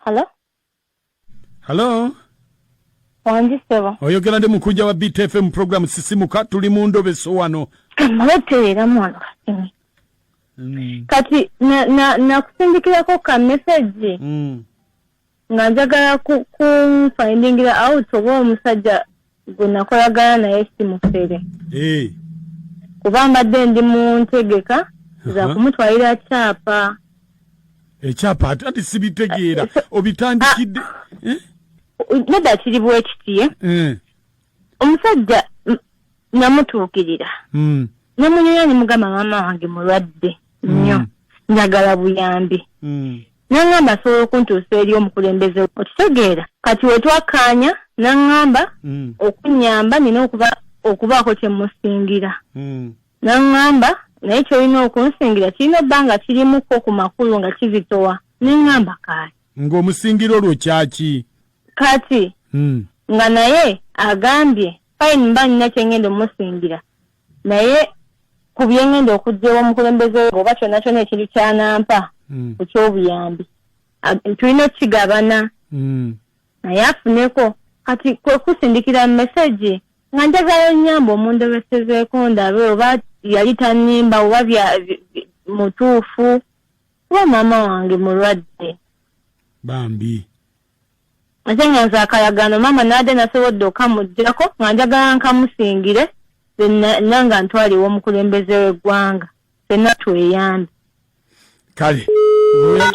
Hello? Wanji sebo. Oyogera ndi mukujja wa BTFM program sisimuka tuli mu Endobeso wano. Maleteera mwana kati. Kati na kusindikirako ka message. Nga njagala findingira out oba omusajja gwe nakolagana naye simufere. Kuba mbadde ndi mu ntegeka za kumutwalira kyapa. Ekyapa ati sibitegeera obitandikidde. Nedda kiri bwekitiye. Omusajja namutuukirira. Namunyoya ne mugamba maama wange mulwadde nnyo. Njagala buyambi. Nangamba asobola okuntuusa eri omukulembeze okitegeera. Kati we twakkaanya nangamba okunyamba nina okubaako kye musingira. Nangamba naye kyolina okunsingira kirina ebbanga kirimuko ku makulu nga kizitowa. Nengamba kaali. Ng'omusingira olwo kyaki? Kati nga naye agambye fine mba nina kyengenda omusingira. Naye ku byengenda okuggyewo omukulembeze oba kyonna kyonna ekintu kyanampa ku ky'obuyambi. Tulina okukigabana. Naye afuneko. Kati kwe kusindikira message nga njagala nnyamba omundebesezeeko ndabe oba yali tannimba oba mutuufu. Kuba maama wange mulwadde. Bambi. Ate nga nze akayagano maama naade nasobodde okamuggyako nga njagala nkamusingire nanga ntwaliwo omukulembeze w'eggwanga ffenna tweyambe. Kale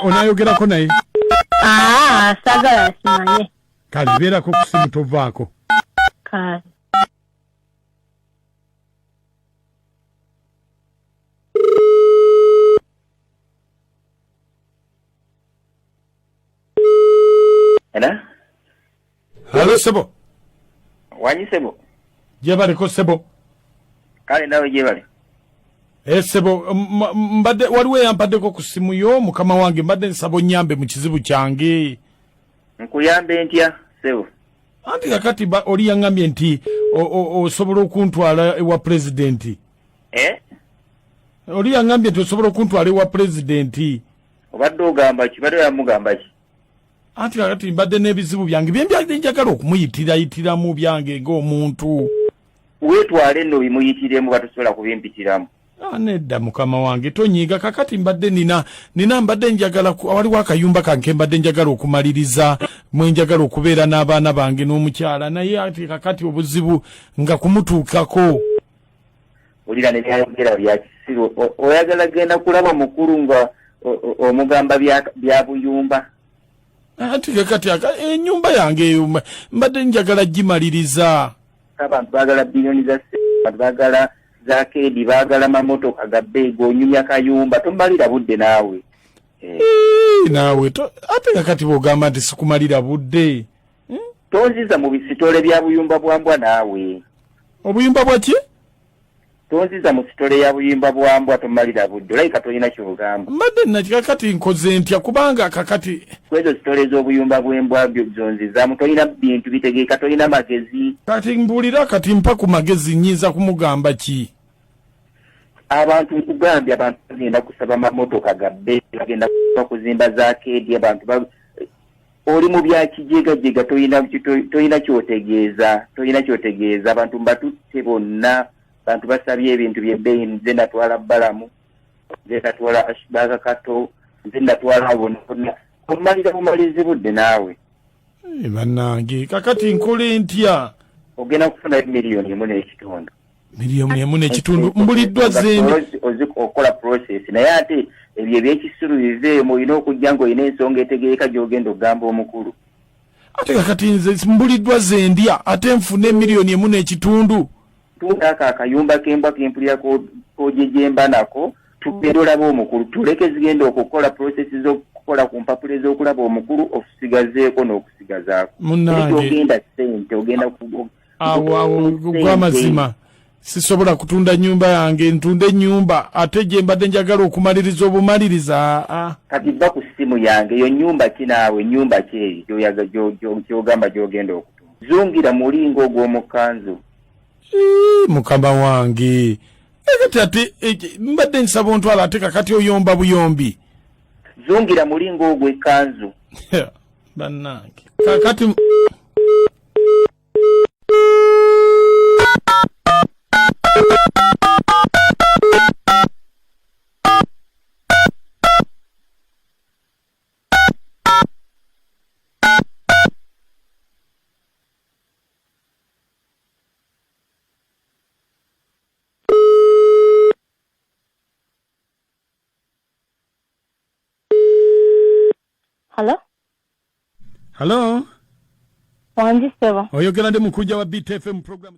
onayogerako naye? Saagala akimanye. Kale beerako ku simu tovaako. Kale. Hello sebo. Wanyi sebo. Jebaliko sebo. Kale nawe jebale. Sebo mbadde waliwo yampaddeko ku simu yo mukama wange mbadde nsaba onyambe mu kizibu kyange. Nkuyambe ntya sebo. Anti kakati oli yaŋŋambye nti osobola okuntwala ewa pulezidenti. Oli yaŋŋambye nti osobola okuntwala ewa pulezidenti. Obadde ogamba ki? Badde yamugamba ki? Anti kakati mbadde n'ebizibu byange byembadde njagala okumuyitirayitiramu byange ng'omuntu. Weetwale nno bimuyitiremu batusobola kubimpitiramu. Nedda mukama wange tonyiiga kakati mbadde nina mbadde njagala waliwo akayumba kange mbadde njagala okumaliriza mwe njagala okubeera n'abaana bange n'omukyala naye ati kakati obuzibu nga kumutuukako. Olira ne byayogera bya kisiru oyagala genda kulaba mukulu nga omugamba bya buyumba. Ati kakati ennyumba yange mbadde njagala gimaliriza. Abantu baagala bilioni za abantu baagala za kedi baagala mamotoka ga beego onyumya kayumba tomalira budde naawe. Naawe ate kakati bw'ogamba nti sikumalira budde. Tonziza mu bisitole bya buyumba bwambwa naawe. Obuyumba bwa ki? Tonziza mu sitole ya buyumba bwambwa tomalira budde olayika tolina kyogamba. Mbadde nakakati nkoze ntya kubanga kakati kwezo sitole z'obuyumba bw'embwa byo zonzizamu tolina bintu bitegeeka tolina magezi. Kati mbulira kati mpa ku magezi nyiza kumugamba ki? Abantu nkugambye abantu bagenda kusaba mamotoka gabbe bagenda kuzimba za kedi abantu oli mu bya kijegajega tolina kyotegeeza abantu mbatutte bonna abantu basabye ebintu byebbeeyi nze natwala balamu nze natwala ashbaga kato nze natwala bonna omalira bumalizi budde naawe. Bannange kakati nkole ntya? Ogenda kufuna miliyoni 1.5. Miliyoni 1.5 mbuliddwa zendi okola process naye ate ebyo ebyekisiru biveemu olina okujja ng'olina ensonga etegeeka gy'ogenda okugamba omukulu. Ate kakati nze mbuliddwa zendya ate nfune miliyoni 1.5. Tundako akayumba k'embwa kempulira kojejemba nako tugenda olaba omukulu tuleke zigenda okukola process z'okukola ku mpapula ez'okulaba omukulu okusigazeeko n'okusigazaako. Munnange ogenda ssente ogenda awo gw'amazima sisobola kutunda nyumba yange ntunde nyumba ate gye mbadde njagala okumaliriza obumaliriza. Kati bba ku ssimu yange eyo nyumba kinaawe nyumba kyeyi gy'ogamba gy'ogenda okutunda. Zungira mulingo ogw'omukanzu. Mukama wange ekati ate mbadde nsaba ontwala ate kakati oyomba buyombi. Zungira mulingo ogw'ekkanzu. Banange. Kakati Hello? Wanji sebo. Oyogera ndi mukujja wa BTFM program.